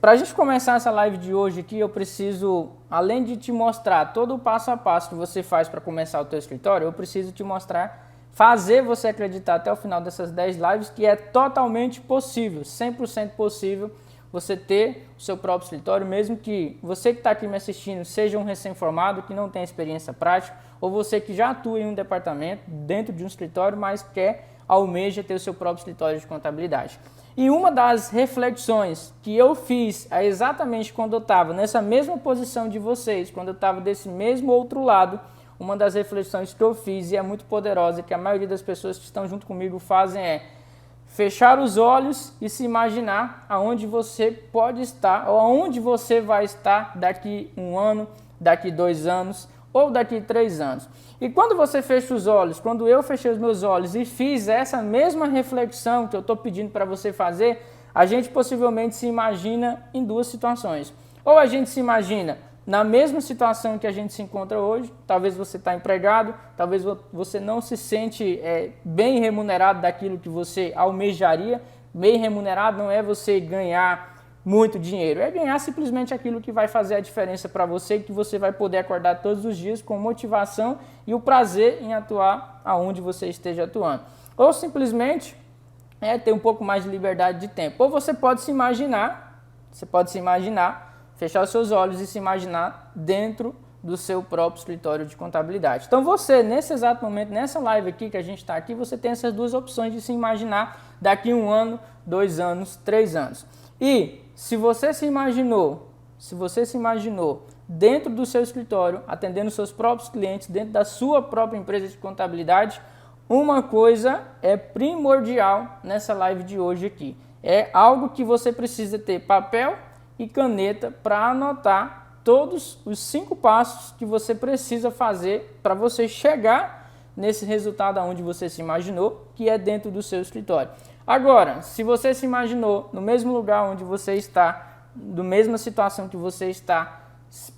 para a gente começar essa live de hoje aqui, eu preciso, além de te mostrar todo o passo a passo que você faz para começar o teu escritório, eu preciso te mostrar, fazer você acreditar até o final dessas 10 lives que é totalmente possível, 100% possível você ter o seu próprio escritório, mesmo que você que está aqui me assistindo seja um recém-formado, que não tem experiência prática, ou você que já atua em um departamento, dentro de um escritório, mas almeja ter o seu próprio escritório de contabilidade. E uma das reflexões que eu fiz exatamente quando eu estava nessa mesma posição de vocês, quando eu estava desse mesmo outro lado, uma das reflexões que eu fiz e é muito poderosa, que a maioria das pessoas que estão junto comigo fazem é fechar os olhos e se imaginar aonde você pode estar ou aonde você vai estar daqui 1 ano, daqui 2 anos ou daqui 3 anos. E quando você fecha os olhos, quando eu fechei os meus olhos e fiz essa mesma reflexão que eu estou pedindo para você fazer, a gente possivelmente se imagina em 2 situações. Ou a gente se imagina na mesma situação que a gente se encontra hoje, talvez você está empregado, talvez você não se sente bem remunerado daquilo que você almejaria. Bem remunerado não é você ganhar muito dinheiro, é ganhar simplesmente aquilo que vai fazer a diferença para você, que você vai poder acordar todos os dias com motivação e o prazer em atuar aonde você esteja atuando. Ou simplesmente ter um pouco mais de liberdade de tempo. Ou você pode se imaginar, fechar os seus olhos e se imaginar dentro do seu próprio escritório de contabilidade. Então você, nesse exato momento, nessa live aqui que a gente está aqui, você tem essas 2 opções de se imaginar daqui 1 ano, 2 anos, 3 anos. E se você se imaginou dentro do seu escritório, atendendo seus próprios clientes, dentro da sua própria empresa de contabilidade, uma coisa é primordial nessa live de hoje aqui. É algo que você precisa ter papel e caneta para anotar todos os 5 passos que você precisa fazer para você chegar nesse resultado aonde você se imaginou, que é dentro do seu escritório. Agora, se você se imaginou no mesmo lugar onde você está, na mesma situação que você está,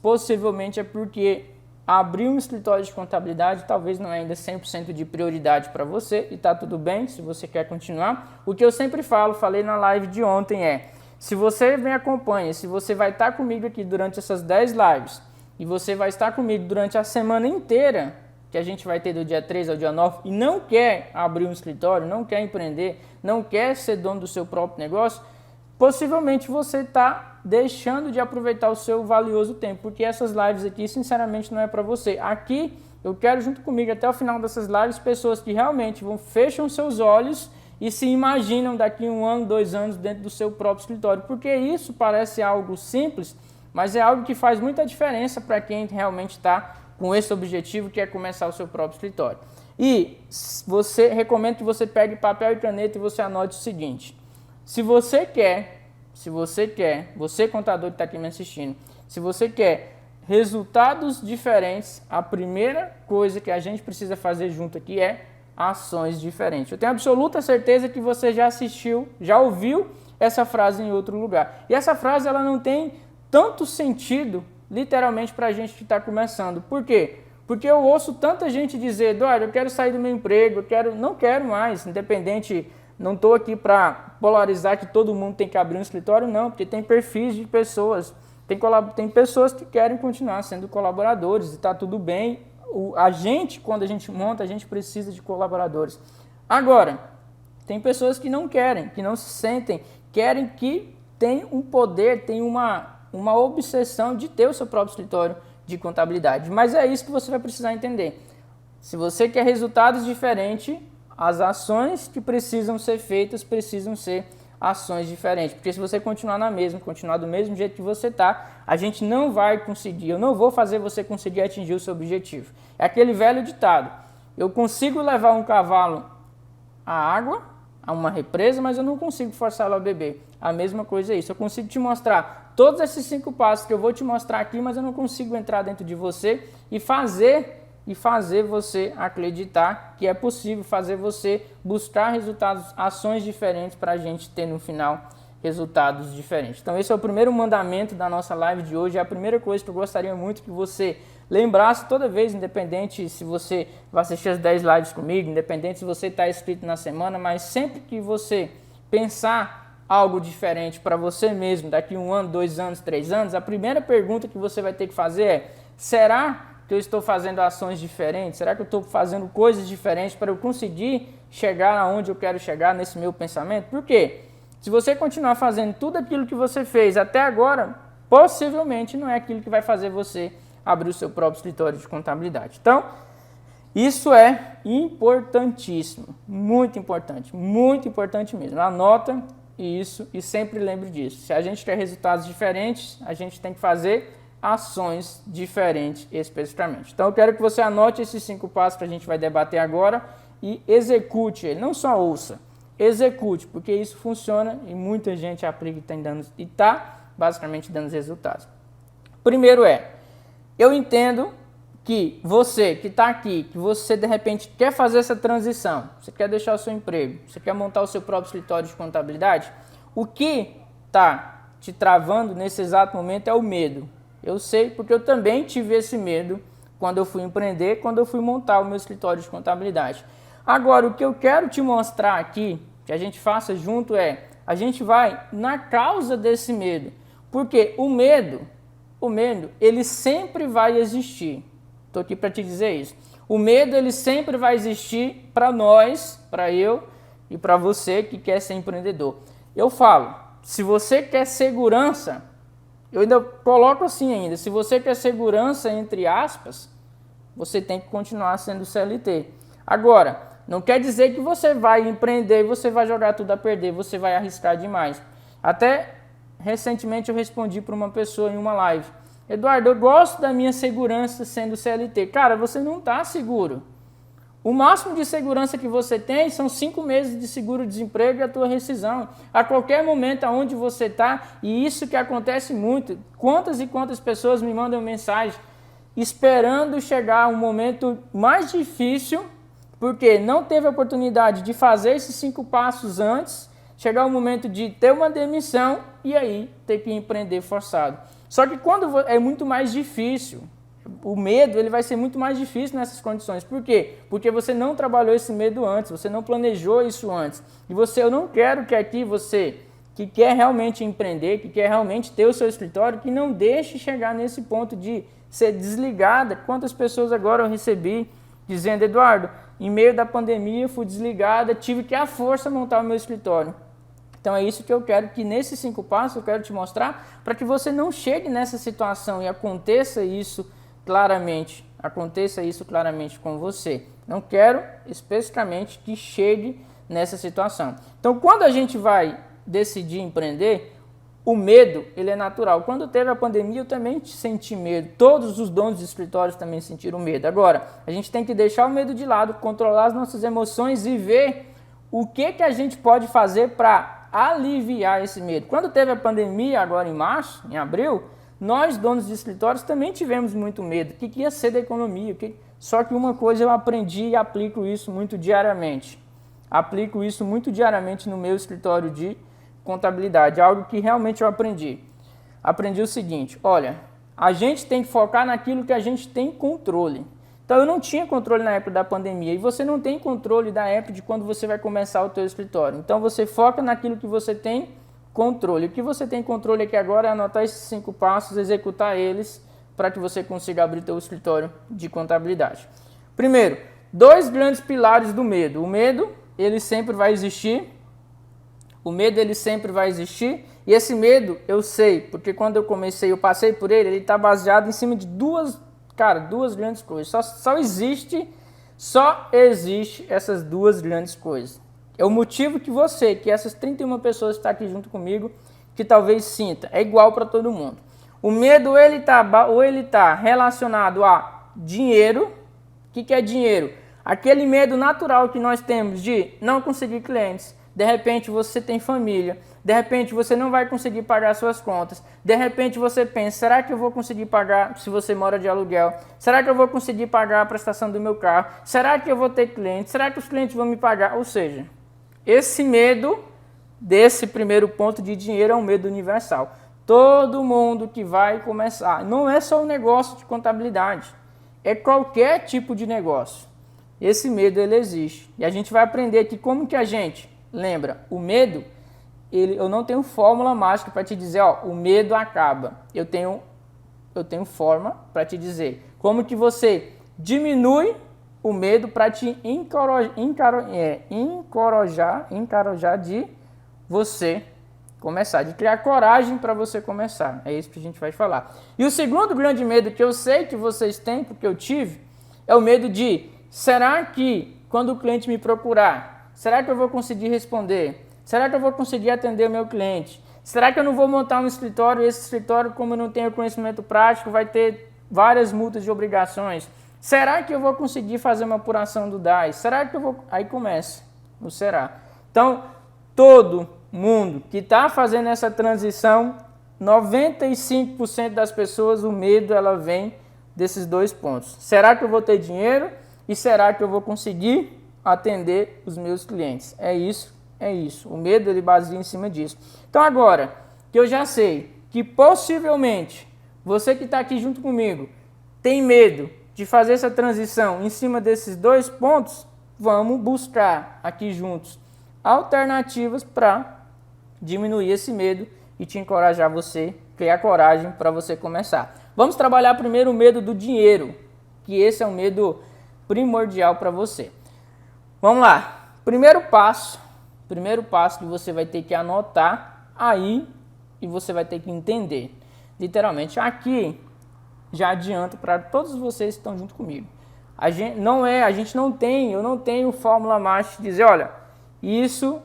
possivelmente é porque abrir um escritório de contabilidade talvez não é ainda 100% de prioridade para você, e está tudo bem se você quer continuar. O que eu sempre falei na live de ontem se você me acompanha, se você vai estar comigo aqui durante essas 10 lives, e você vai estar comigo durante a semana inteira, que a gente vai ter do dia 3 ao dia 9, e não quer abrir um escritório, não quer empreender, não quer ser dono do seu próprio negócio, possivelmente você está deixando de aproveitar o seu valioso tempo, porque essas lives aqui, sinceramente, não é para você. Aqui, eu quero junto comigo, até o final dessas lives, pessoas que realmente fecham seus olhos e se imaginam daqui 1 ano, 2 anos dentro do seu próprio escritório, porque isso parece algo simples, mas é algo que faz muita diferença para quem realmente está com esse objetivo, que é começar o seu próprio escritório. E recomendo que você pegue papel e caneta e você anote o seguinte: se você contador que está aqui me assistindo, se você quer resultados diferentes, a primeira coisa que a gente precisa fazer junto aqui é ações diferentes. Eu tenho absoluta certeza que você já assistiu, já ouviu essa frase em outro lugar. E essa frase ela não tem tanto sentido literalmente para a gente que está começando. Por quê? Porque eu ouço tanta gente dizer: Eduardo, eu quero sair do meu emprego, não quero mais, independente, não estou aqui para polarizar que todo mundo tem que abrir um escritório, não, porque tem perfis de pessoas, tem pessoas que querem continuar sendo colaboradores e está tudo bem. Quando a gente monta, a gente precisa de colaboradores. Agora, tem pessoas que não querem, que não se sentem, querem que tenha um poder, tem uma obsessão de ter o seu próprio escritório de contabilidade. Mas é isso que você vai precisar entender. Se você quer resultados diferentes, as ações que precisam ser feitas precisam ser ações diferentes. Porque se você continuar continuar do mesmo jeito que você está, a gente não vai conseguir, eu não vou fazer você conseguir atingir o seu objetivo. É aquele velho ditado: eu consigo levar um cavalo à água, a uma represa, mas eu não consigo forçá-lo a beber. A mesma coisa é isso. Eu consigo te mostrar todos esses 5 passos que eu vou te mostrar aqui, mas eu não consigo entrar dentro de você e fazer você acreditar que é possível, fazer você buscar resultados, ações diferentes para a gente ter no final resultados diferentes. Então esse é o primeiro mandamento da nossa live de hoje, é a primeira coisa que eu gostaria muito que você lembrasse toda vez, independente se você vai assistir as 10 lives comigo, independente se você está inscrito na semana, mas sempre que você pensar algo diferente para você mesmo daqui 1 ano, 2 anos, 3 anos, a primeira pergunta que você vai ter que fazer é: será que eu estou fazendo ações diferentes? Será que eu estou fazendo coisas diferentes para eu conseguir chegar aonde eu quero chegar nesse meu pensamento? Por quê? Se você continuar fazendo tudo aquilo que você fez até agora, possivelmente não é aquilo que vai fazer você abrir o seu próprio escritório de contabilidade. Então, isso é importantíssimo, muito importante mesmo. Anota isso e sempre lembre disso. Se a gente quer resultados diferentes, a gente tem que fazer ações diferentes especificamente. Então eu quero que você anote esses 5 passos que a gente vai debater agora e execute ele, não só ouça, execute, porque isso funciona e muita gente aplica e está basicamente dando resultados. Primeiro eu entendo que você que está aqui, que você de repente quer fazer essa transição, você quer deixar o seu emprego, você quer montar o seu próprio escritório de contabilidade, o que está te travando nesse exato momento é o medo. Eu sei porque eu também tive esse medo quando eu fui empreender, quando eu fui montar o meu escritório de contabilidade. Agora, o que eu quero te mostrar aqui, que a gente faça junto a gente vai na causa desse medo. Porque o medo, ele sempre vai existir. Estou aqui para te dizer isso. O medo, ele sempre vai existir para nós, para eu e para você que quer ser empreendedor. Eu falo, se você quer segurança, eu ainda coloco assim ainda, se você quer segurança, entre aspas, você tem que continuar sendo CLT. Agora, não quer dizer que você vai empreender e você vai jogar tudo a perder, você vai arriscar demais. Até recentemente eu respondi para uma pessoa em uma live: Eduardo, eu gosto da minha segurança sendo CLT. Cara, você não está seguro. O máximo de segurança que você tem são 5 meses de seguro-desemprego e a tua rescisão. A qualquer momento aonde você está, e isso que acontece muito. Quantas e quantas pessoas me mandam mensagem esperando chegar um momento mais difícil, porque não teve a oportunidade de fazer esses 5 passos antes, chegar o momento de ter uma demissão e aí ter que empreender forçado. Só que quando é muito mais difícil, o medo ele vai ser muito mais difícil nessas condições. Por quê? Porque você não trabalhou esse medo antes, você não planejou isso antes. E eu não quero que aqui você, que quer realmente empreender, que quer realmente ter o seu escritório, que não deixe chegar nesse ponto de ser desligada. Quantas pessoas agora eu recebi dizendo: Eduardo, em meio da pandemia fui desligada, tive que à força montar o meu escritório. Então é isso que eu quero, que nesses 5 passos eu quero te mostrar, para que você não chegue nessa situação e aconteça isso claramente com você. Não quero especificamente que chegue nessa situação. Então, quando a gente vai decidir empreender, o medo ele é natural. Quando teve a pandemia, eu também senti medo. Todos os donos de escritórios também sentiram medo. Agora, a gente tem que deixar o medo de lado, controlar as nossas emoções e ver o que a gente pode fazer para aliviar esse medo. Quando teve a pandemia, agora em março, em abril, nós, donos de escritórios, também tivemos muito medo. O que ia ser da economia? Só que uma coisa eu aprendi e aplico isso muito diariamente. Aplico isso muito diariamente no meu escritório de contabilidade. Algo que realmente eu aprendi. Aprendi o seguinte: olha, a gente tem que focar naquilo que a gente tem controle. Então eu não tinha controle na época da pandemia e você não tem controle da época de quando você vai começar o teu escritório. Então você foca naquilo que você tem controle. O que você tem controle aqui agora é anotar esses 5 passos, executar eles para que você consiga abrir teu escritório de contabilidade. Primeiro, 2 grandes pilares do medo. O medo, ele sempre vai existir. E esse medo, eu sei, porque quando eu comecei, eu passei por ele está baseado em cima de duas grandes coisas. Só existe essas 2 grandes coisas. É o motivo que essas 31 pessoas que estão aqui junto comigo, que talvez sinta, é igual para todo mundo. O medo, ele tá relacionado a dinheiro. O que é dinheiro? Aquele medo natural que nós temos de não conseguir clientes. De repente você tem família, de repente você não vai conseguir pagar suas contas, de repente você pensa: será que eu vou conseguir pagar, se você mora de aluguel, será que eu vou conseguir pagar a prestação do meu carro, será que eu vou ter clientes, será que os clientes vão me pagar? Ou seja, esse medo desse primeiro ponto de dinheiro é um medo universal. Todo mundo que vai começar, não é só um negócio de contabilidade, é qualquer tipo de negócio. Esse medo ele existe e a gente vai aprender aqui como que a gente, lembra, o medo eu não tenho fórmula mágica para te dizer, ó, o medo acaba. Eu tenho forma para te dizer como que você diminui o medo para te encorajar de você começar, de criar coragem para você começar. É isso que a gente vai falar. E o segundo grande medo que eu sei que vocês têm, porque eu tive, é o medo de, será que quando o cliente me procurar, será que eu vou conseguir responder? Será que eu vou conseguir atender o meu cliente? Será que eu não vou montar um escritório e esse escritório, como eu não tenho conhecimento prático, vai ter várias multas de obrigações? Será que eu vou conseguir fazer uma apuração do DAS? Será que eu vou... Aí começa o será. Então, todo mundo que está fazendo essa transição, 95% das pessoas, o medo ela vem desses dois pontos. Será que eu vou ter dinheiro? E será que eu vou conseguir atender os meus clientes? É isso. O medo ele baseia em cima disso. Então agora que eu já sei que possivelmente você que está aqui junto comigo tem medo de fazer essa transição em cima desses dois pontos, vamos buscar aqui juntos alternativas para diminuir esse medo e te encorajar você, criar coragem para você começar. Vamos trabalhar primeiro o medo do dinheiro, que esse é um medo primordial para você. Vamos lá. Primeiro passo que você vai ter que anotar aí e você vai ter que entender. Literalmente, aqui já adianto para todos vocês que estão junto comigo. Eu não tenho fórmula mágica de dizer, olha, isso,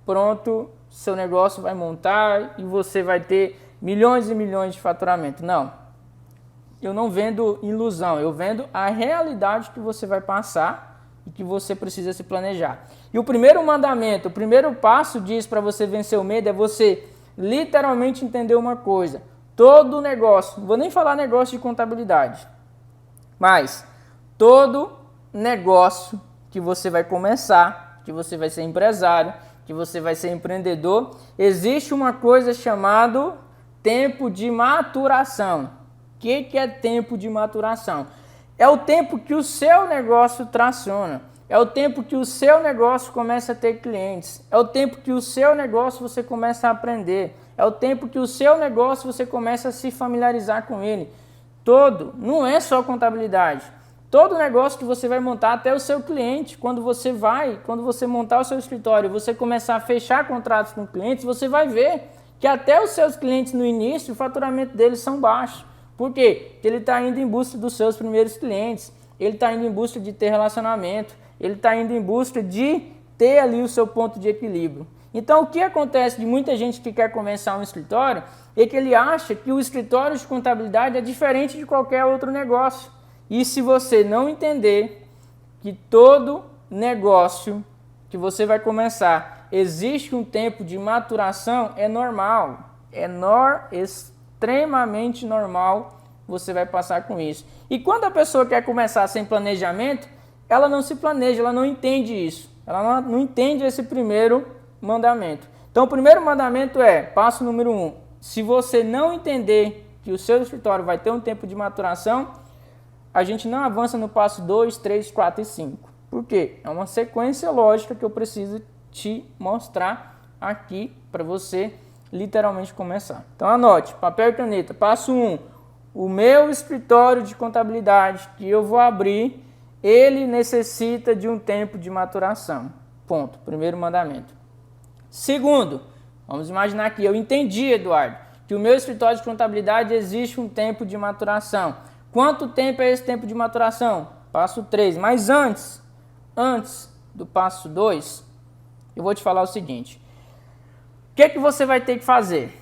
pronto, seu negócio vai montar e você vai ter milhões e milhões de faturamento. Não. Eu não vendo ilusão, eu vendo a realidade que você vai passar e que você precisa se planejar. E o primeiro mandamento, o primeiro passo disso para você vencer o medo é você literalmente entender uma coisa. Todo negócio, não vou nem falar negócio de contabilidade, mas todo negócio que você vai começar, que você vai ser empresário, que você vai ser empreendedor, existe uma coisa chamada tempo de maturação. O que é tempo de maturação? É o tempo que o seu negócio traciona. É o tempo que o seu negócio começa a ter clientes. É o tempo que o seu negócio você começa a aprender. É o tempo que o seu negócio você começa a se familiarizar com ele. Não é só contabilidade. Todo negócio que você vai montar, até o seu cliente, quando você montar o seu escritório, você começar a fechar contratos com clientes, você vai ver que até os seus clientes no início, o faturamento deles são baixos. Por quê? Porque ele está indo em busca dos seus primeiros clientes, ele está indo em busca de ter relacionamento, ele está indo em busca de ter ali o seu ponto de equilíbrio. Então, o que acontece de muita gente que quer começar um escritório é que ele acha que o escritório de contabilidade é diferente de qualquer outro negócio. E se você não entender que todo negócio que você vai começar existe um tempo de maturação, é normal, extremamente normal você vai passar com isso. E quando a pessoa quer começar sem planejamento, ela não se planeja, ela não entende isso. Ela não entende esse primeiro mandamento. Então, o primeiro mandamento é, passo número 1, se você não entender que o seu escritório vai ter um tempo de maturação, a gente não avança no passo 2, 3, 4 e 5. Por quê? É uma sequência lógica que eu preciso te mostrar aqui para você literalmente começar. Então anote, papel e caneta. Passo 1, o meu escritório de contabilidade que eu vou abrir, ele necessita de um tempo de maturação. Ponto. Primeiro mandamento. Segundo, vamos imaginar que eu entendi, Eduardo, que o meu escritório de contabilidade existe um tempo de maturação. Quanto tempo é esse tempo de maturação? Passo 3. Mas antes do passo 2, eu vou te falar o seguinte. O que você vai ter que fazer?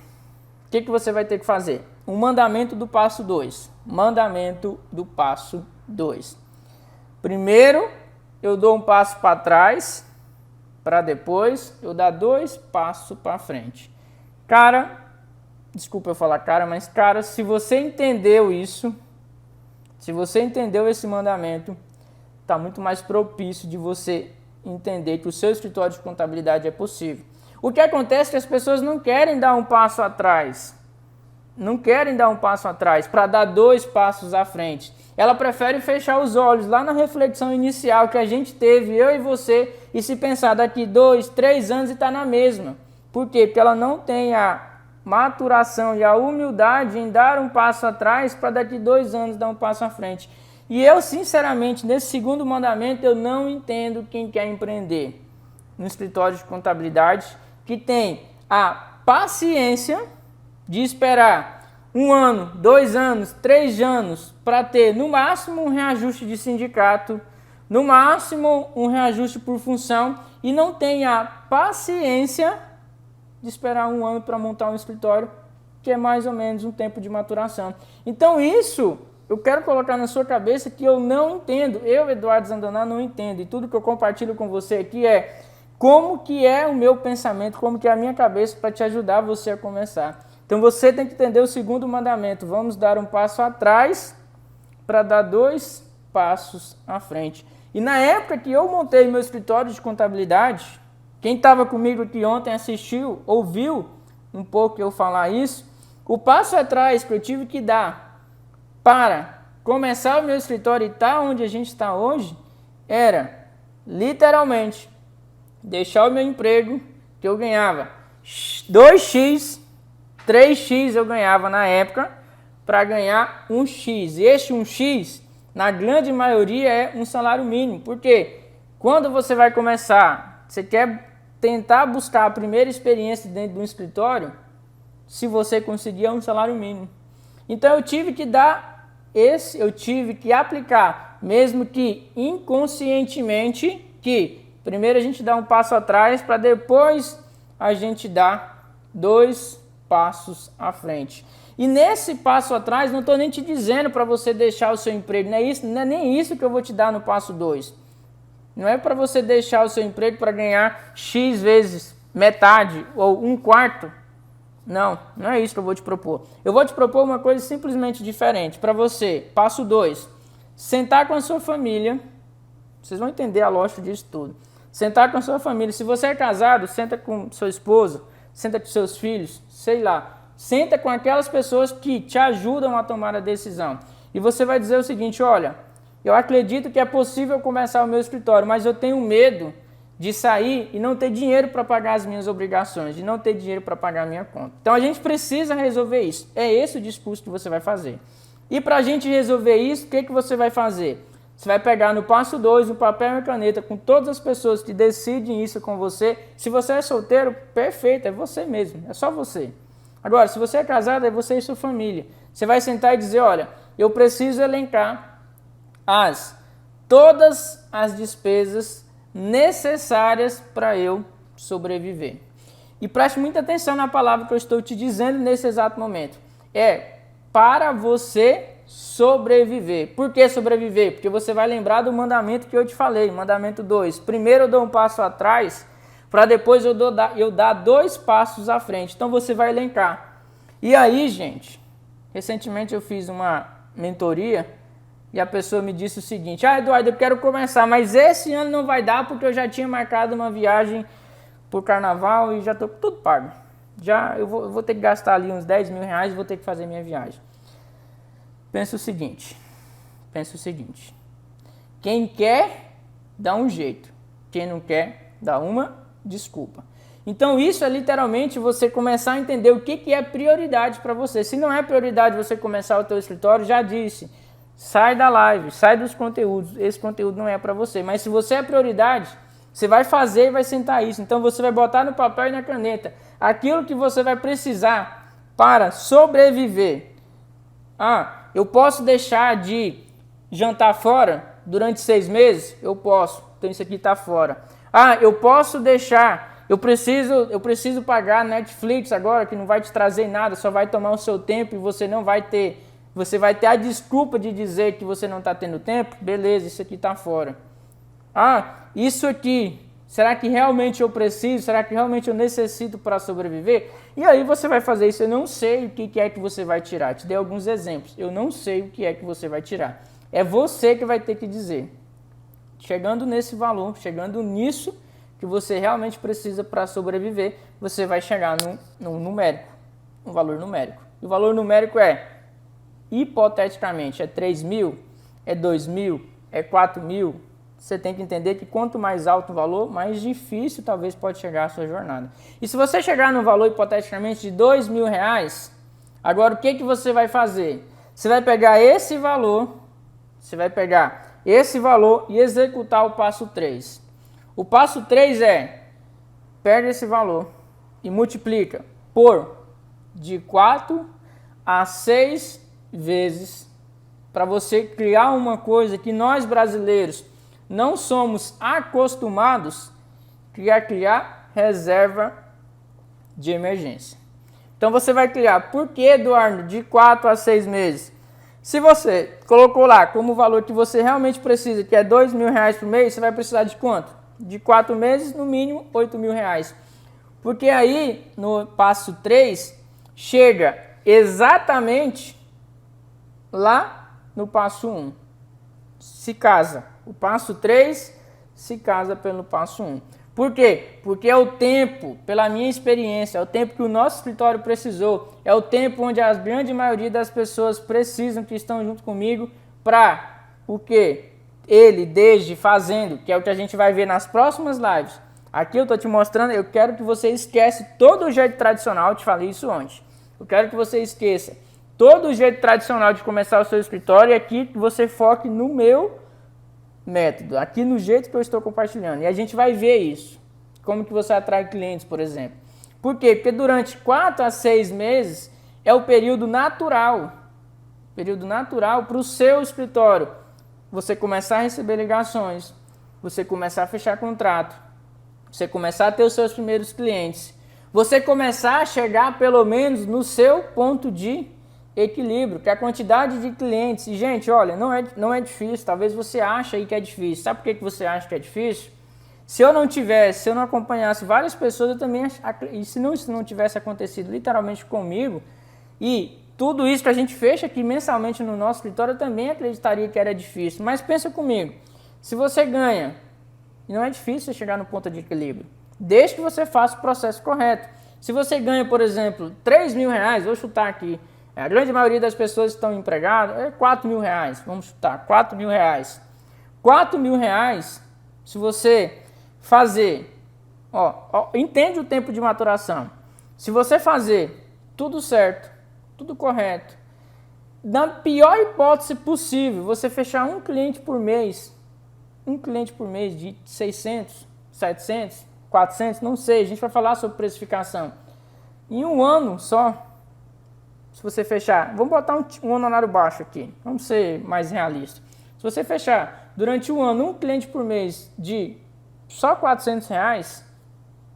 O mandamento do passo 2. Mandamento do passo 2. Primeiro, eu dou um passo para trás, para depois eu dar 2 passos para frente. Desculpa eu falar mas se você entendeu isso, se você entendeu esse mandamento, está muito mais propício de você entender que o seu escritório de contabilidade é possível. O que acontece é que as pessoas não querem dar um passo atrás. Para dar 2 passos à frente. Ela prefere fechar os olhos lá na reflexão inicial que a gente teve, eu e você, e se pensar daqui 2, 3 anos e está na mesma. Por quê? Porque ela não tem a maturação e a humildade em dar um passo atrás para daqui 2 anos dar um passo à frente. E eu, sinceramente, nesse segundo mandamento, eu não entendo quem quer empreender no escritório de contabilidade, que tem a paciência de esperar 1 ano, 2 anos, 3 anos para ter no máximo um reajuste de sindicato, no máximo um reajuste por função, e não tem a paciência de esperar 1 ano para montar um escritório, que é mais ou menos um tempo de maturação. Então isso eu quero colocar na sua cabeça que eu não entendo, eu, Eduardo Zandoná, não entendo, e tudo que eu compartilho com você aqui é como que é o meu pensamento, como que é a minha cabeça para te ajudar você a começar. Então você tem que entender o segundo mandamento, vamos dar um passo atrás para dar 2 passos à frente. E na época que eu montei meu escritório de contabilidade, quem estava comigo aqui ontem assistiu, ouviu um pouco eu falar isso, o passo atrás que eu tive que dar para começar o meu escritório e estar onde a gente está hoje, era literalmente deixar o meu emprego, que eu ganhava 2x, 3x eu ganhava na época, para ganhar 1x. E este 1x, na grande maioria, é um salário mínimo. Porque quando você vai começar, você quer tentar buscar a primeira experiência dentro de um escritório, se você conseguir, é um salário mínimo. Então eu tive que aplicar, mesmo que inconscientemente, que primeiro a gente dá um passo atrás para depois a gente dar 2 passos à frente. E nesse passo atrás, não estou nem te dizendo para você deixar o seu emprego, não é nem isso que eu vou te dar no passo 2. Não é para você deixar o seu emprego para ganhar X vezes metade ou 1/4. Não é isso que eu vou te propor. Eu vou te propor uma coisa simplesmente diferente. Para você, passo 2, sentar com a sua família. Vocês vão entender a lógica disso tudo. Sentar com a sua família. Se você é casado, senta com sua esposa, senta com seus filhos, sei lá. Senta com aquelas pessoas que te ajudam a tomar a decisão. E você vai dizer o seguinte, olha, eu acredito que é possível começar o meu escritório, mas eu tenho medo de sair e não ter dinheiro para pagar as minhas obrigações, de não ter dinheiro para pagar a minha conta. Então a gente precisa resolver isso. É esse o discurso que você vai fazer. E para a gente resolver isso, o que você vai fazer? Você vai pegar no passo 2 um papel e uma caneta com todas as pessoas que decidem isso com você. Se você é solteiro, perfeito, é você mesmo, é só você. Agora, se você é casado, é você e sua família. Você vai sentar e dizer, olha, eu preciso elencar todas as despesas necessárias para eu sobreviver. E preste muita atenção na palavra que eu estou te dizendo nesse exato momento. É para você sobreviver. Por que sobreviver? Porque você vai lembrar do mandamento que eu te falei, mandamento 2. Primeiro eu dou um passo atrás, para depois eu dar 2 passos à frente. Então você vai elencar. E aí, gente, recentemente eu fiz uma mentoria e a pessoa me disse o seguinte, Eduardo, eu quero começar, mas esse ano não vai dar porque eu já tinha marcado uma viagem por carnaval e já estou tudo pago. Eu vou ter que gastar ali uns 10 mil reais e vou ter que fazer minha viagem. Pensa o seguinte, quem quer, dá um jeito, quem não quer, dá uma desculpa. Então isso é literalmente você começar a entender o que é prioridade para você. Se não é prioridade você começar o teu escritório, já disse, sai da live, sai dos conteúdos, esse conteúdo não é para você. Mas se você é prioridade, você vai fazer e vai sentar isso. Então você vai botar no papel e na caneta aquilo que você vai precisar para sobreviver. Eu posso deixar de jantar fora durante 6 meses? Eu posso, então isso aqui está fora. Eu posso deixar, eu preciso pagar Netflix agora, que não vai te trazer nada, só vai tomar o seu tempo e você vai ter a desculpa de dizer que você não está tendo tempo? Beleza, isso aqui está fora. Isso aqui, será que realmente eu preciso? Será que realmente eu necessito para sobreviver? E aí você vai fazer isso. Eu não sei o que é que você vai tirar. Te dei alguns exemplos. Eu não sei o que é que você vai tirar. É você que vai ter que dizer. Chegando nesse valor, chegando nisso que você realmente precisa para sobreviver, você vai chegar num numérico, um valor numérico. E o valor numérico é, hipoteticamente, é 3 mil, é 2 mil, é 4 mil, você tem que entender que quanto mais alto o valor, mais difícil talvez pode chegar a sua jornada. E se você chegar no valor hipoteticamente de R$2.000, agora o que você vai fazer? Você vai pegar esse valor, e executar o passo 3. O passo 3 é, pega esse valor e multiplica por de 4 a 6 vezes para você criar uma coisa que nós brasileiros não somos acostumados a criar reserva de emergência. Então você vai criar, por que, Eduardo, de 4 a 6 meses? Se você colocou lá como valor que você realmente precisa, que é R$2.000 por mês, você vai precisar de quanto? De 4 meses, no mínimo R$8.000. Porque aí, no passo 3, chega exatamente lá no passo 1. Se casa. O passo 3 se casa pelo passo 1. Por quê? Porque é o tempo, pela minha experiência, é o tempo que o nosso escritório precisou, é o tempo onde a grande maioria das pessoas precisam, que estão junto comigo, para o quê? Ele, desde, fazendo, que é o que a gente vai ver nas próximas lives. Aqui eu estou te mostrando, eu quero que você esquece todo o jeito tradicional, eu te falei isso ontem. Eu quero que você esqueça todo o jeito tradicional de começar o seu escritório e aqui que você foque no meu método, aqui no jeito que eu estou compartilhando. E a gente vai ver isso. Como que você atrai clientes, por exemplo. Por quê? Porque durante 4 a 6 meses é o período natural. Período natural para o seu escritório. Você começar a receber ligações, você começar a fechar contrato, você começar a ter os seus primeiros clientes, você começar a chegar pelo menos no seu ponto de equilíbrio, que é a quantidade de clientes. E, gente, olha, não é difícil, talvez você ache aí que é difícil. Sabe por que você acha que é difícil? Se eu não acompanhasse várias pessoas, eu também e se não tivesse acontecido literalmente comigo, e tudo isso que a gente fecha aqui mensalmente no nosso escritório, eu também acreditaria que era difícil. Mas pensa comigo, se você ganha, e não é difícil chegar no ponto de equilíbrio, desde que você faça o processo correto. Se você ganha, por exemplo, R$3.000, vou chutar aqui, a grande maioria das pessoas que estão empregadas, é R$4.000, vamos chutar, R$4.000. R$4.000, se você fazer, entende o tempo de maturação. Se você fazer tudo certo, tudo correto, na pior hipótese possível, você fechar um cliente por mês de 600, 700, 400, não sei, a gente vai falar sobre precificação. Em um ano só, se você fechar, vamos botar um honorário baixo aqui, vamos ser mais realistas. Se você fechar durante um ano um cliente por mês de só R$400,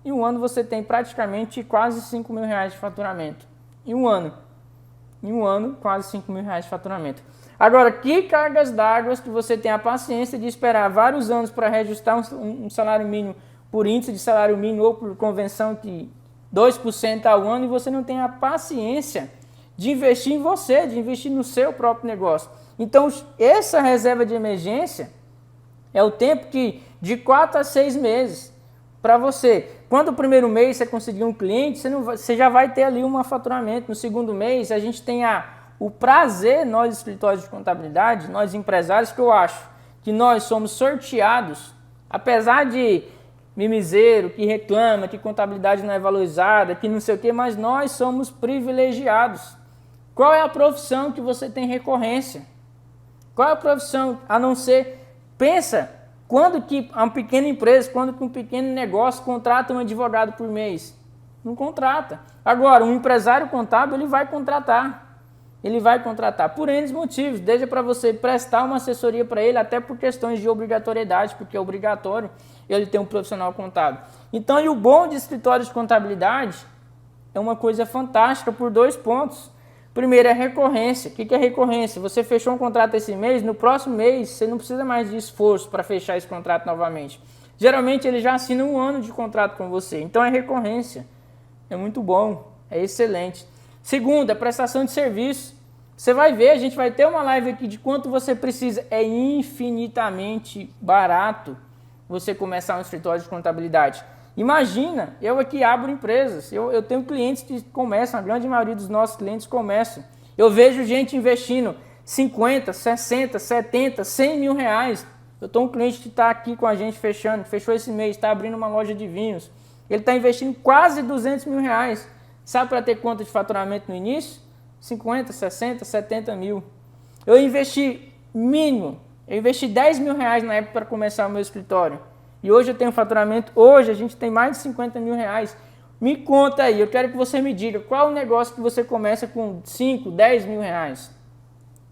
em um ano você tem praticamente quase R$5.000 de faturamento. Em um ano, quase R$5.000 de faturamento. Agora, que cargas d'água que você tem a paciência de esperar vários anos para reajustar um salário mínimo por índice de salário mínimo ou por convenção que 2% ao ano, e você não tem a paciência de investir em você, de investir no seu próprio negócio. Então, essa reserva de emergência é o tempo que de 4 a 6 meses para você. Quando o primeiro mês você conseguir um cliente, você já vai ter ali um faturamento. No segundo mês, a gente tem o prazer, nós escritórios de contabilidade, nós empresários, que eu acho que nós somos sorteados, apesar de mimizeiro, que reclama, que contabilidade não é valorizada, que não sei o quê, mas nós somos privilegiados. Qual é a profissão que você tem recorrência? Qual é a profissão, a não ser, pensa, quando que uma pequena empresa, quando que um pequeno negócio contrata um advogado por mês? Não contrata. Agora, um empresário contábil, ele vai contratar por N motivos, desde para você prestar uma assessoria para ele, até por questões de obrigatoriedade, porque é obrigatório ele ter um profissional contábil. Então, e o bom de escritórios de contabilidade é uma coisa fantástica por 2 pontos. Primeiro é recorrência. O que é recorrência? Você fechou um contrato esse mês, no próximo mês você não precisa mais de esforço para fechar esse contrato novamente. Geralmente ele já assina 1 ano de contrato com você, então é recorrência. É muito bom, é excelente. Segundo, a prestação de serviço. Você vai ver, a gente vai ter uma live aqui de quanto você precisa. É infinitamente barato você começar um escritório de contabilidade. Imagina, eu aqui abro empresas, eu tenho clientes que começam, a grande maioria dos nossos clientes começam. Eu vejo gente investindo 50, 60, 70, 100 mil reais. Eu estou um cliente que está aqui com a gente fechou esse mês, está abrindo uma loja de vinhos. Ele está investindo quase 200 mil reais. Sabe para ter conta de faturamento no início? 50, 60, 70 mil. Eu investi mínimo, eu investi 10 mil reais na época para começar o meu escritório. E hoje eu tenho faturamento, hoje a gente tem mais de 50 mil reais. Me conta aí, eu quero que você me diga qual o negócio que você começa com 5, 10 mil reais.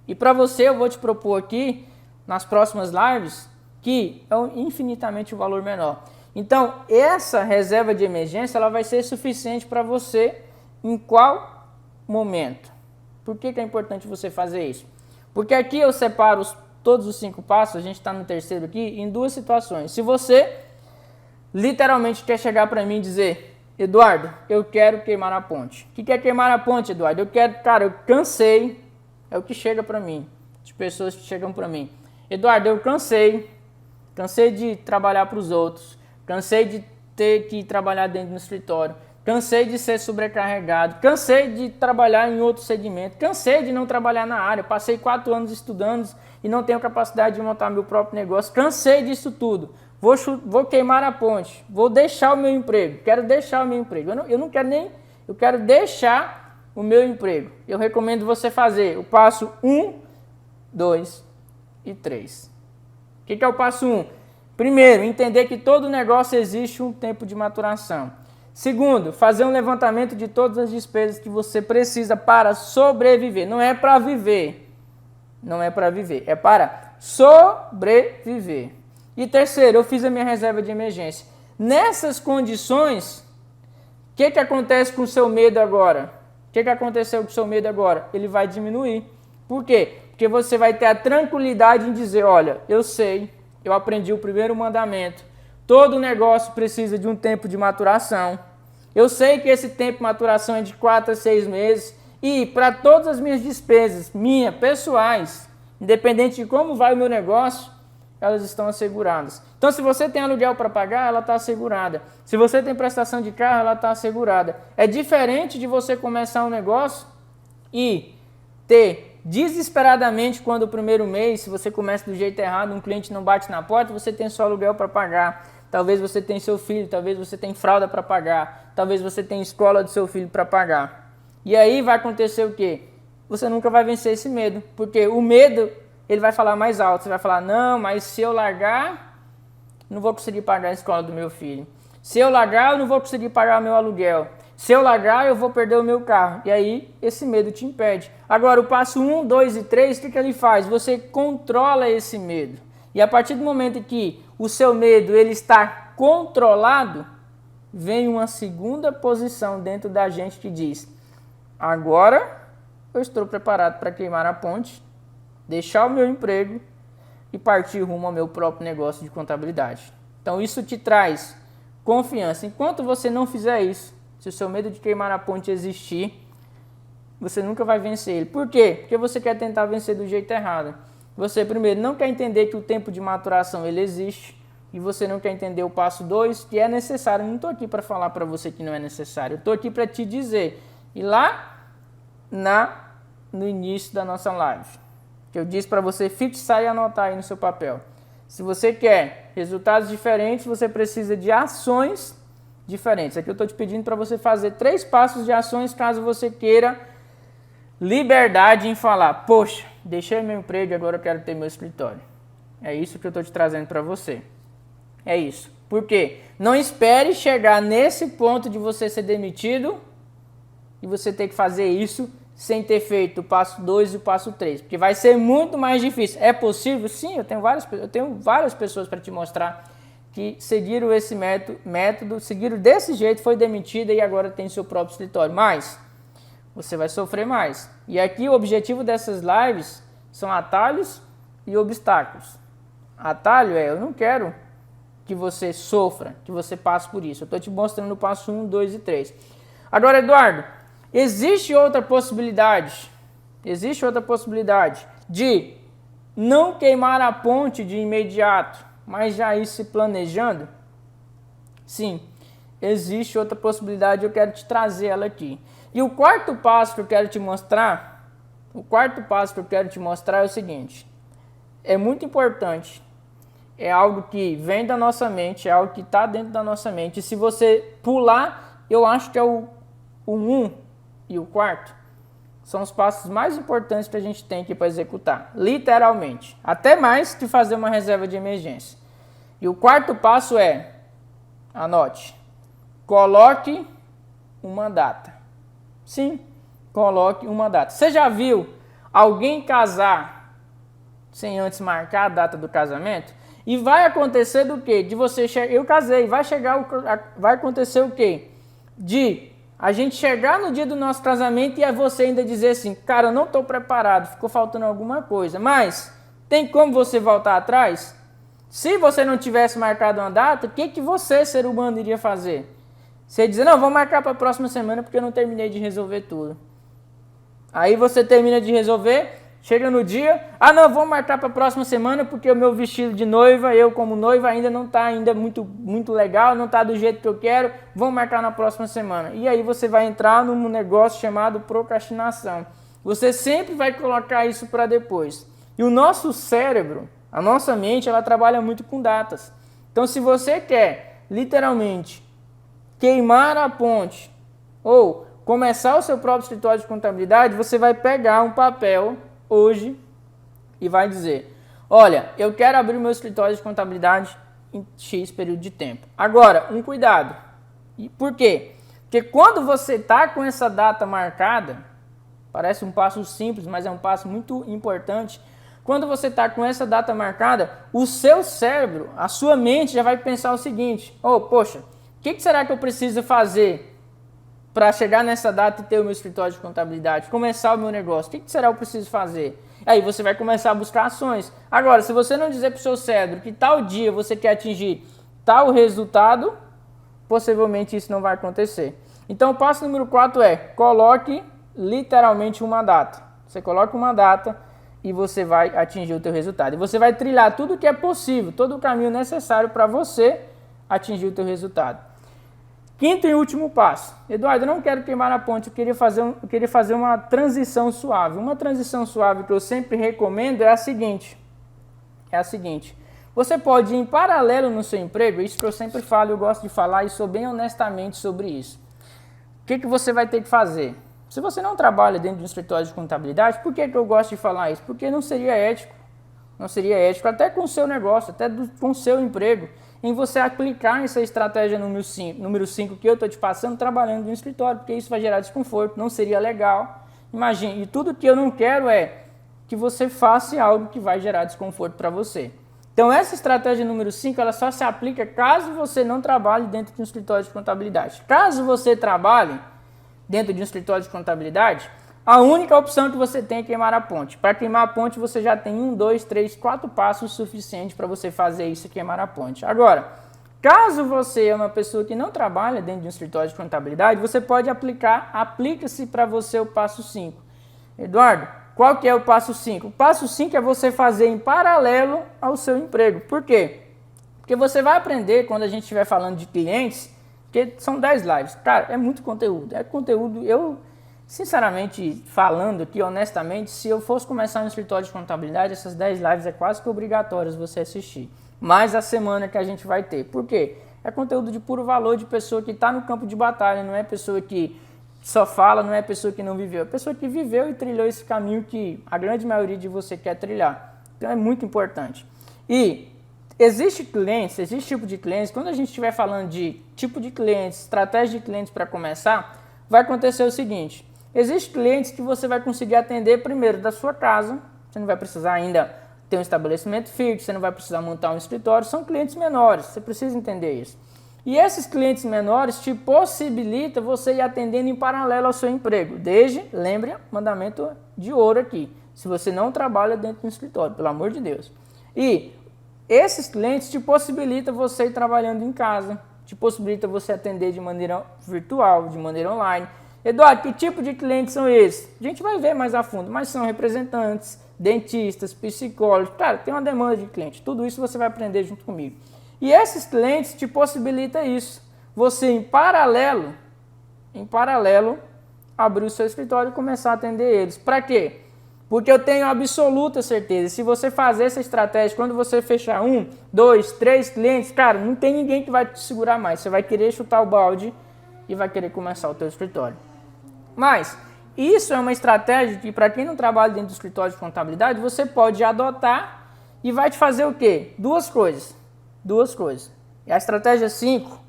E para você eu vou te propor aqui, nas próximas lives, que é infinitamente um valor menor. Então, essa reserva de emergência ela vai ser suficiente para você em qual momento? Por que é importante você fazer isso? Porque aqui eu separo todos os 5 passos, a gente está no terceiro aqui, em 2 situações. Se você literalmente quer chegar para mim e dizer, Eduardo, eu quero queimar a ponte. O que é queimar a ponte, Eduardo? Eu cansei, é o que chega para mim, de pessoas que chegam para mim. Eduardo, eu cansei de trabalhar para os outros, cansei de ter que trabalhar dentro do escritório, cansei de ser sobrecarregado, cansei de trabalhar em outro segmento, cansei de não trabalhar na área, passei 4 anos estudando e não tenho capacidade de montar meu próprio negócio, cansei disso tudo, vou queimar a ponte, vou deixar o meu emprego, quero deixar o meu emprego, eu não quero nem, eu quero deixar o meu emprego. Eu recomendo você fazer o passo 1, 2 e 3. O que é o passo 1? Primeiro, entender que todo negócio existe um tempo de maturação. Segundo, fazer um levantamento de todas as despesas que você precisa para sobreviver. Não é para viver. Não é para viver. É para sobreviver. E terceiro, eu fiz a minha reserva de emergência. Nessas condições, o que acontece com o seu medo agora? O que aconteceu com o seu medo agora? Ele vai diminuir. Por quê? Porque você vai ter a tranquilidade em dizer, olha, eu sei, eu aprendi o primeiro mandamento. Todo negócio precisa de um tempo de maturação. Eu sei que esse tempo de maturação é de 4 a 6 meses. E para todas as minhas despesas, pessoais, independente de como vai o meu negócio, elas estão asseguradas. Então, se você tem aluguel para pagar, ela está assegurada. Se você tem prestação de carro, ela está assegurada. É diferente de você começar um negócio e ter desesperadamente, quando o primeiro mês, se você começa do jeito errado, um cliente não bate na porta, você tem só aluguel para pagar. Talvez você tenha seu filho, talvez você tenha fralda para pagar, talvez você tenha escola do seu filho para pagar. E aí vai acontecer o quê? Você nunca vai vencer esse medo, porque o medo, ele vai falar mais alto. Você vai falar, não, mas se eu largar, não vou conseguir pagar a escola do meu filho. Se eu largar, eu não vou conseguir pagar meu aluguel. Se eu largar, eu vou perder o meu carro. E aí, esse medo te impede. Agora, o passo 1, 2 e 3, o que ele faz? Você controla esse medo. E a partir do momento que o seu medo ele está controlado, vem uma segunda posição dentro da gente que diz, agora eu estou preparado para queimar a ponte, deixar o meu emprego e partir rumo ao meu próprio negócio de contabilidade. Então isso te traz confiança. Enquanto você não fizer isso, se o seu medo de queimar a ponte existir, você nunca vai vencer ele. Por quê? Porque você quer tentar vencer do jeito errado. Você primeiro não quer entender que o tempo de maturação ele existe e você não quer entender o passo 2, que é necessário. Eu não estou aqui para falar para você que não é necessário. Eu estou aqui para te dizer. E lá no início da nossa live, que eu disse para você fixar e anotar aí no seu papel. Se você quer resultados diferentes, você precisa de ações diferentes. Aqui eu estou te pedindo para você fazer 3 passos de ações caso você queira liberdade em falar, poxa, deixei meu emprego e agora eu quero ter meu escritório. É isso que eu estou te trazendo para você. É isso. Por quê? Não espere chegar nesse ponto de você ser demitido e você ter que fazer isso sem ter feito o passo 2 e o passo 3, porque vai ser muito mais difícil. É possível? Sim, eu tenho várias pessoas para te mostrar que seguiram esse método, seguiram desse jeito, foi demitida e agora tem seu próprio escritório. Mas você vai sofrer mais. E aqui o objetivo dessas lives são atalhos e obstáculos. Atalho é, eu não quero que você sofra, que você passe por isso. Eu estou te mostrando o passo 1, 2 e 3. Agora, Eduardo, existe outra possibilidade de não queimar a ponte de imediato, mas já ir se planejando? Sim, existe outra possibilidade, eu quero te trazer ela aqui. E o quarto passo que eu quero te mostrar, é o seguinte: é muito importante é algo que vem da nossa mente, é algo que está dentro da nossa mente. E se você pular, eu acho que é o 1 e o 4, são os passos mais importantes que a gente tem aqui para executar, literalmente. Até mais que fazer uma reserva de emergência. E o quarto passo é, anote, coloque uma data. Sim, coloque uma data. Você já viu alguém casar sem antes marcar a data do casamento? E vai acontecer do quê? De você chegar, eu casei, vai acontecer o quê? De a gente chegar no dia do nosso casamento e você ainda dizer assim, cara, eu não estou preparado, ficou faltando alguma coisa. Mas tem como você voltar atrás? Se você não tivesse marcado uma data, o que você, ser humano, iria fazer? Você dizer, não, vou marcar para a próxima semana porque eu não terminei de resolver tudo. Aí você termina de resolver, chega no dia, não, vou marcar para a próxima semana porque o meu vestido de noiva, eu como noiva ainda não está muito legal, não está do jeito que eu quero, vou marcar na próxima semana. E aí você vai entrar num negócio chamado procrastinação. Você sempre vai colocar isso para depois. E o nosso cérebro, a nossa mente, ela trabalha muito com datas. Então se você quer, literalmente, queimar a ponte ou começar o seu próprio escritório de contabilidade, você vai pegar um papel hoje e vai dizer, olha, eu quero abrir meu escritório de contabilidade em X período de tempo. Agora, um cuidado. E por quê? Porque quando você está com essa data marcada, parece um passo simples, mas é um passo muito importante. Quando você está com essa data marcada, o seu cérebro, a sua mente já vai pensar o seguinte, poxa, o que será que eu preciso fazer para chegar nessa data e ter o meu escritório de contabilidade, começar o meu negócio? O que será que eu preciso fazer? Aí você vai começar a buscar ações. Agora, se você não dizer para o seu cérebro que tal dia você quer atingir tal resultado, possivelmente isso não vai acontecer. Então, o passo número 4 é, coloque literalmente uma data. Você coloca uma data e você vai atingir o teu resultado. E você vai trilhar tudo o que é possível, todo o caminho necessário para você atingir o teu resultado. Quinto e último passo. Eduardo, eu não quero queimar a ponte, eu queria fazer uma transição suave. Uma transição suave que eu sempre recomendo é a seguinte. Você pode ir em paralelo no seu emprego, isso que eu sempre falo, eu gosto de falar e sou bem honestamente sobre isso. O que você vai ter que fazer? Se você não trabalha dentro de um escritório de contabilidade, por que eu gosto de falar isso? Porque não seria ético. Não seria ético até com o seu negócio, até com o seu emprego, em você aplicar essa estratégia número 5 que eu estou te passando trabalhando no escritório, porque isso vai gerar desconforto, não seria legal. Imagine, e tudo que eu não quero é que você faça algo que vai gerar desconforto para você. Então essa estratégia número 5, ela só se aplica caso você não trabalhe dentro de um escritório de contabilidade. Caso você trabalhe dentro de um escritório de contabilidade, a única opção que você tem é queimar a ponte. Para queimar a ponte, você já tem 1, 2, 3, 4 passos suficientes para você fazer isso e queimar a ponte. Agora, caso você é uma pessoa que não trabalha dentro de um escritório de contabilidade, você pode aplica-se para você o passo 5. Eduardo, qual que é o passo 5? O passo 5 é você fazer em paralelo ao seu emprego. Por quê? Porque você vai aprender, quando a gente estiver falando de clientes, que são 10 lives. Cara, é muito conteúdo. É conteúdo, sinceramente, falando aqui, honestamente, se eu fosse começar no escritório de contabilidade, essas 10 lives é quase que obrigatórias você assistir. Mais a semana que a gente vai ter. Por quê? É conteúdo de puro valor de pessoa que está no campo de batalha, não é pessoa que só fala, não é pessoa que não viveu. É pessoa que viveu e trilhou esse caminho que a grande maioria de você quer trilhar. Então é muito importante. E existe tipo de clientes, quando a gente estiver falando de tipo de clientes, estratégia de clientes para começar, vai acontecer o seguinte. Existem clientes que você vai conseguir atender primeiro da sua casa, você não vai precisar ainda ter um estabelecimento fixo, você não vai precisar montar um escritório, são clientes menores, você precisa entender isso. E esses clientes menores te possibilita você ir atendendo em paralelo ao seu emprego, lembre, mandamento de ouro aqui, se você não trabalha dentro do escritório, pelo amor de Deus. E esses clientes te possibilitam você ir trabalhando em casa, te possibilita você atender de maneira virtual, de maneira online. Eduardo, que tipo de clientes são esses? A gente vai ver mais a fundo, mas são representantes, dentistas, psicólogos. Cara, tem uma demanda de cliente. Tudo isso você vai aprender junto comigo. E esses clientes te possibilitam isso. Você, em paralelo, abrir o seu escritório e começar a atender eles. Para quê? Porque eu tenho absoluta certeza, se você fazer essa estratégia, quando você fechar 1, 2, 3 clientes, cara, não tem ninguém que vai te segurar mais. Você vai querer chutar o balde e vai querer começar o teu escritório. Mas isso é uma estratégia que, para quem não trabalha dentro do escritório de contabilidade, você pode adotar e vai te fazer o quê? Duas coisas. E a estratégia 5,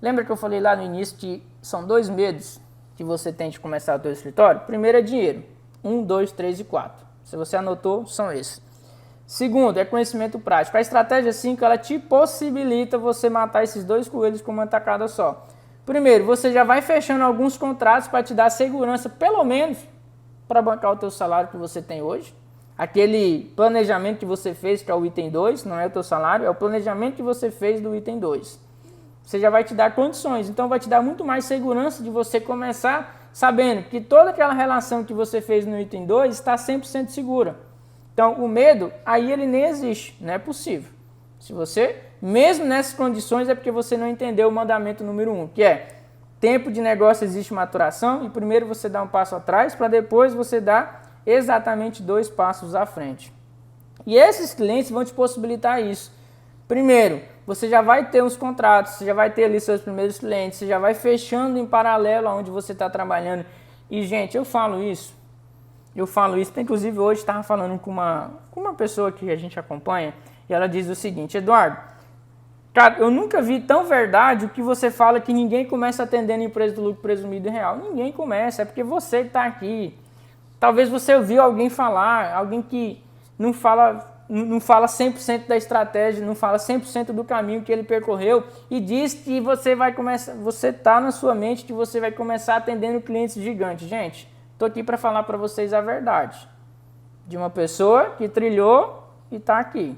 lembra que eu falei lá no início que são 2 medos que você tem de começar o teu escritório? Primeiro é dinheiro. 1, 2, 3 e 4. Se você anotou, são esses. Segundo, é conhecimento prático. A estratégia 5, ela te possibilita você matar esses 2 coelhos com uma tacada só. Primeiro, você já vai fechando alguns contratos para te dar segurança, pelo menos, para bancar o teu salário que você tem hoje. Aquele planejamento que você fez, que é o item 2, não é o teu salário, é o planejamento que você fez do item 2. Você já vai te dar condições, então vai te dar muito mais segurança de você começar sabendo que toda aquela relação que você fez no item 2 está 100% segura. Então o medo, aí ele nem existe, não é possível. Se você, mesmo nessas condições, é porque você não entendeu o mandamento número 1, que é tempo de negócio existe maturação e primeiro você dá um passo atrás para depois você dar exatamente 2 passos à frente. E esses clientes vão te possibilitar isso. Primeiro, você já vai ter uns contratos, você já vai ter ali seus primeiros clientes, você já vai fechando em paralelo aonde você está trabalhando. E, gente, eu falo isso, inclusive hoje estava falando com uma pessoa que a gente acompanha, e ela diz o seguinte: Eduardo, cara, eu nunca vi tão verdade o que você fala que ninguém começa atendendo empresa do lucro presumido e real. Ninguém começa, é porque você está aqui. Talvez você ouviu alguém falar, alguém que não fala 100% da estratégia, não fala 100% do caminho que ele percorreu e diz que você vai começar, você está na sua mente que você vai começar atendendo clientes gigantes. Gente, estou aqui para falar para vocês a verdade de uma pessoa que trilhou e está aqui.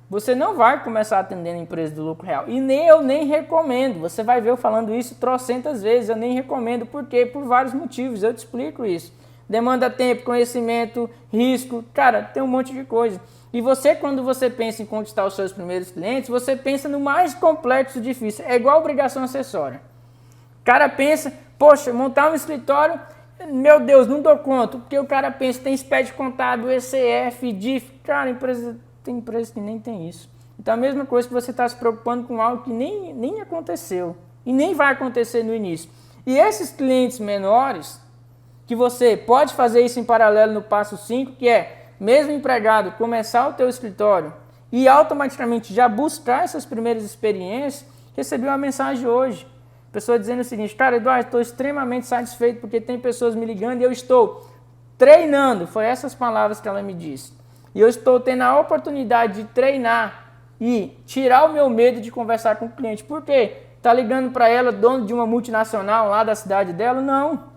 Você não vai começar atendendo empresas do lucro real. E eu nem recomendo. Você vai ver eu falando isso trocentas vezes. Eu nem recomendo. Por quê? Por vários motivos. Eu te explico isso. Demanda tempo, conhecimento, risco. Cara, tem um monte de coisa. E você, quando você pensa em conquistar os seus primeiros clientes, você pensa no mais complexo e difícil. É igual obrigação acessória. O cara pensa, poxa, montar um escritório, meu Deus, não dou conta. Porque o cara pensa, tem SPED contábil, ECF, DIF. Cara, tem empresas que nem tem isso. Então a mesma coisa que você está se preocupando com algo que nem aconteceu. E nem vai acontecer no início. E esses clientes menores, que você pode fazer isso em paralelo no passo 5, que é, mesmo empregado, começar o teu escritório e automaticamente já buscar essas primeiras experiências. Recebi uma mensagem hoje, pessoa dizendo o seguinte: cara, Eduardo, estou extremamente satisfeito porque tem pessoas me ligando e eu estou treinando, foi essas palavras que ela me disse, e eu estou tendo a oportunidade de treinar e tirar o meu medo de conversar com o cliente. Por quê? Tá ligando para ela, dono de uma multinacional lá da cidade dela? Não.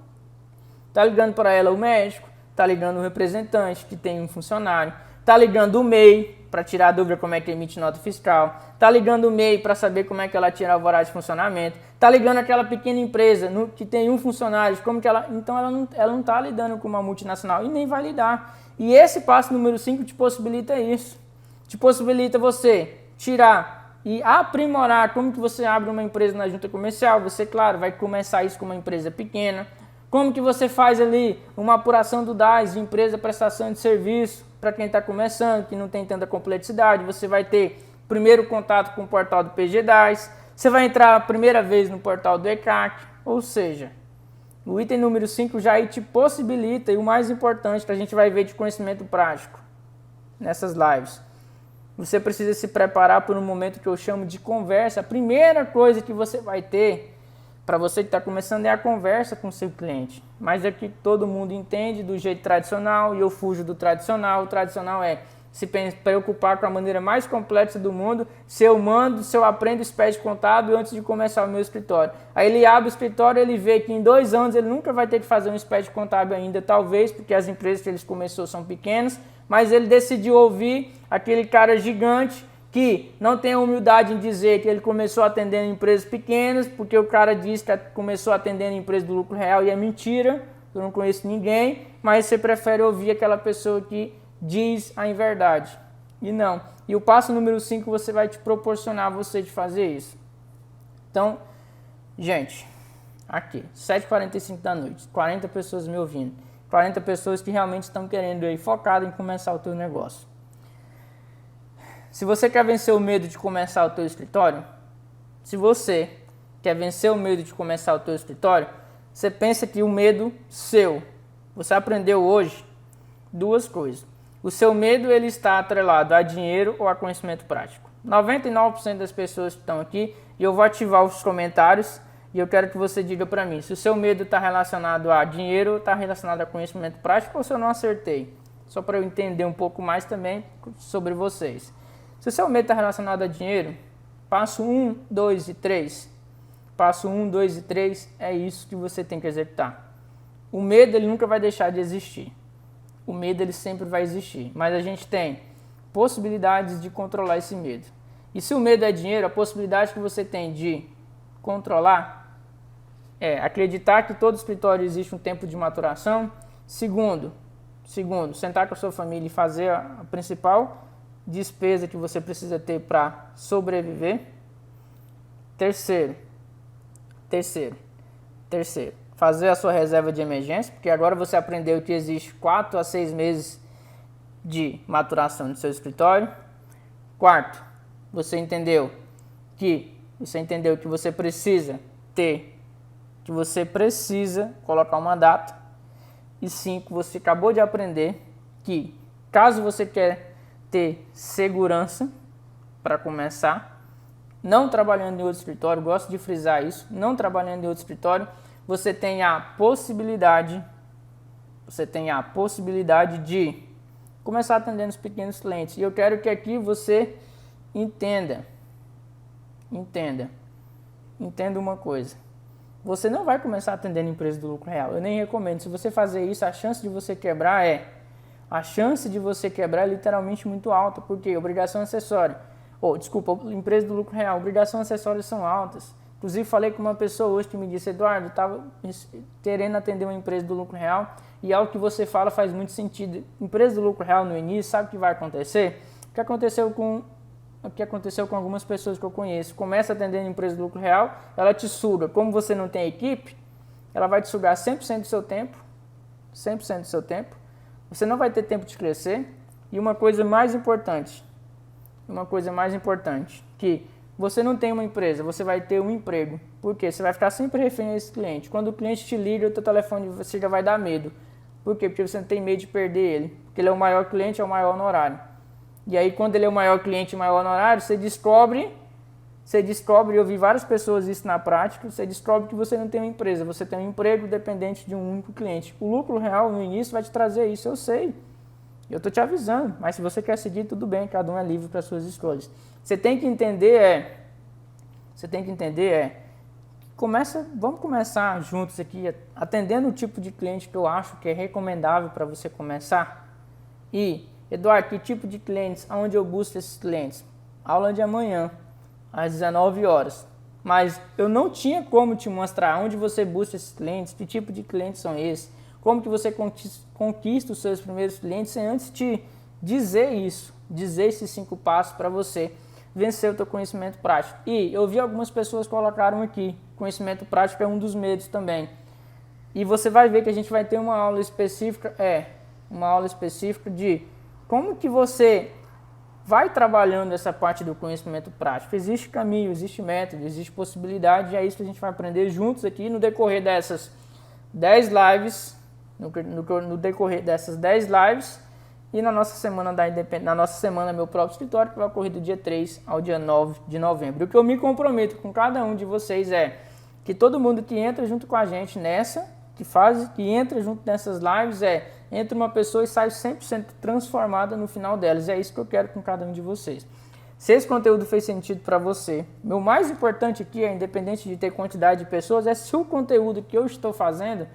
Tá ligando para ela o médico, tá ligando o representante que tem um funcionário, tá ligando o MEI para tirar a dúvida como é que emite nota fiscal, tá ligando o MEI para saber como é que ela tira a alvará de funcionamento, tá ligando aquela pequena empresa que tem um funcionário, como que ela... Então ela não tá lidando com uma multinacional e nem vai lidar. E esse passo número 5 te possibilita isso. Te possibilita você tirar e aprimorar como que você abre uma empresa na junta comercial. Você, claro, vai começar isso com uma empresa pequena. Como que você faz ali uma apuração do DAS de empresa prestação de serviço para quem está começando, que não tem tanta complexidade. Você vai ter primeiro contato com o portal do PG DAS, você vai entrar a primeira vez no portal do ECAC, ou seja, o item número 5 já aí te possibilita, e o mais importante que a gente vai ver de conhecimento prático nessas lives, você precisa se preparar por um momento que eu chamo de conversa. A primeira coisa que você vai ter para você que está começando é a conversa com o seu cliente. Mas é que todo mundo entende do jeito tradicional e eu fujo do tradicional. O tradicional é se preocupar com a maneira mais complexa do mundo. Se eu aprendo o SPED contábil antes de começar o meu escritório. Aí ele abre o escritório e ele vê que em 2 anos ele nunca vai ter que fazer um SPED contábil ainda, talvez, porque as empresas que ele começou são pequenas, mas ele decidiu ouvir aquele cara gigante que não tem a humildade em dizer que ele começou atendendo empresas pequenas, porque o cara diz que começou atendendo empresas do lucro real e é mentira, eu não conheço ninguém, mas você prefere ouvir aquela pessoa que diz a inverdade. E não. E o passo número 5 você vai te proporcionar você de fazer isso. Então, gente, aqui, 7h45 da noite, 40 pessoas me ouvindo. 40 pessoas que realmente estão querendo aí, focado em começar o teu negócio. Se você quer vencer o medo de começar o teu escritório, se você quer vencer o medo de começar o teu escritório, você pensa que o medo seu, você aprendeu hoje duas coisas. O seu medo ele está atrelado a dinheiro ou a conhecimento prático. 99% das pessoas que estão aqui, e eu vou ativar os comentários e eu quero que você diga para mim se o seu medo está relacionado a dinheiro ou está relacionado a conhecimento prático ou se eu não acertei. Só para eu entender um pouco mais também sobre vocês. Se o seu medo está relacionado a dinheiro, passo 1, 2 e 3. Passo 1, 2 e 3 é isso que você tem que executar. O medo ele nunca vai deixar de existir. O medo ele sempre vai existir. Mas a gente tem possibilidades de controlar esse medo. E se o medo é dinheiro, a possibilidade que você tem de controlar é acreditar que todo escritório existe um tempo de maturação. Segundo, sentar com a sua família e fazer a principal despesa que você precisa ter para sobreviver. Terceiro, fazer a sua reserva de emergência, porque agora você aprendeu que existe 4 a 6 meses de maturação no seu escritório. Quarto, você entendeu que você precisa colocar uma data. E 5, você acabou de aprender que caso você quer ter segurança para começar, não trabalhando em outro escritório, gosto de frisar isso, não trabalhando em outro escritório, você tem a possibilidade de começar atendendo os pequenos clientes. E eu quero que aqui você entenda uma coisa. Você não vai começar atendendo empresas do lucro real. Eu nem recomendo. Se você fazer isso, a chance de você quebrar é literalmente muito alta. Porque obrigação acessória. Empresa do lucro real. Obrigação acessórias são altas. Inclusive, falei com uma pessoa hoje que me disse: Eduardo, eu estava querendo atender uma empresa do lucro real e algo que você fala faz muito sentido. Empresa do lucro real no início, sabe o que vai acontecer? O que aconteceu com algumas pessoas que eu conheço. Começa atendendo empresa do lucro real, ela te suga. Como você não tem equipe, ela vai te sugar 100% do seu tempo. 100% do seu tempo. Você não vai ter tempo de crescer. E uma coisa mais importante, que você não tem uma empresa, você vai ter um emprego. Por quê? Você vai ficar sempre refém a esse cliente. Quando o cliente te liga, o teu telefone você já vai dar medo. Por quê? Porque você não tem medo de perder ele. Porque ele é o maior cliente, é o maior honorário. E aí, quando ele é o maior cliente e maior honorário, você descobre, eu vi várias pessoas isso na prática, você descobre que você não tem uma empresa, você tem um emprego dependente de um único cliente. O lucro real, no início, vai te trazer isso, eu sei. Eu estou te avisando, mas se você quer seguir, tudo bem, cada um é livre para as suas escolhas. Você tem que entender vamos começar juntos aqui, atendendo o tipo de cliente que eu acho que é recomendável para você começar. E, Eduardo, que tipo de clientes, aonde eu busco esses clientes? Aula de amanhã, às 19 horas. Mas eu não tinha como te mostrar onde você busca esses clientes, que tipo de clientes são esses, como que você conquista os seus primeiros clientes sem antes te dizer esses 5 passos para você vencer o teu conhecimento prático. E eu vi algumas pessoas colocaram aqui, conhecimento prático é um dos medos também. E você vai ver que a gente vai ter uma aula específica de como que você vai trabalhando essa parte do conhecimento prático. Existe caminho, existe método, existe possibilidade, e é isso que a gente vai aprender juntos aqui no decorrer dessas 10 lives, no decorrer dessas 10 lives e na nossa semana Meu Próprio Escritório, que vai ocorrer do dia 3 ao dia 9 de novembro. O que eu me comprometo com cada um de vocês é que todo mundo que entra junto com a gente que entra junto nessas lives entra uma pessoa e sai 100% transformada no final delas. É isso que eu quero com cada um de vocês. Se esse conteúdo fez sentido para você, meu mais importante aqui, independente de ter quantidade de pessoas, é se o conteúdo que eu estou fazendo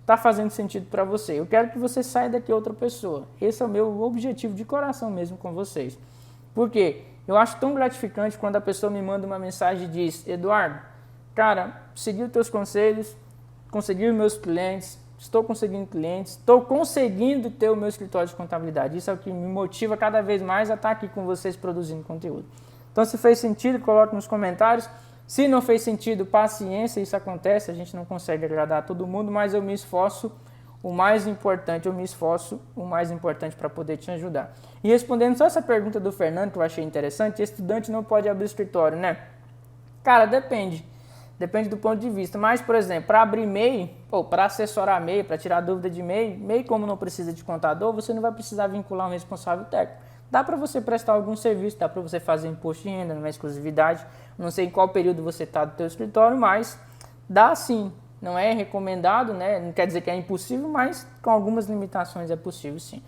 está fazendo sentido para você. Eu quero que você saia daqui outra pessoa. Esse é o meu objetivo de coração mesmo com vocês. Por quê? Eu acho tão gratificante quando a pessoa me manda uma mensagem e diz: Eduardo, cara, segui os teus conselhos, consegui os meus clientes, estou conseguindo clientes, estou conseguindo ter o meu escritório de contabilidade. Isso é o que me motiva cada vez mais a estar aqui com vocês produzindo conteúdo. Então, se fez sentido, coloque nos comentários. Se não fez sentido, paciência, isso acontece, a gente não consegue agradar todo mundo, mas eu me esforço o mais importante, eu me esforço o mais importante para poder te ajudar. E respondendo só essa pergunta do Fernando, que eu achei interessante, estudante não pode abrir escritório, né? Cara, depende. Depende do ponto de vista. Mas, por exemplo, para abrir MEI, ou para assessorar MEI, para tirar dúvida de MEI como não precisa de contador, você não vai precisar vincular um responsável técnico. Dá para você prestar algum serviço, dá para você fazer imposto de renda, numa exclusividade. Não sei em qual período você está do teu escritório, mas dá sim. Não é recomendado, né? Não quer dizer que é impossível, mas com algumas limitações é possível sim.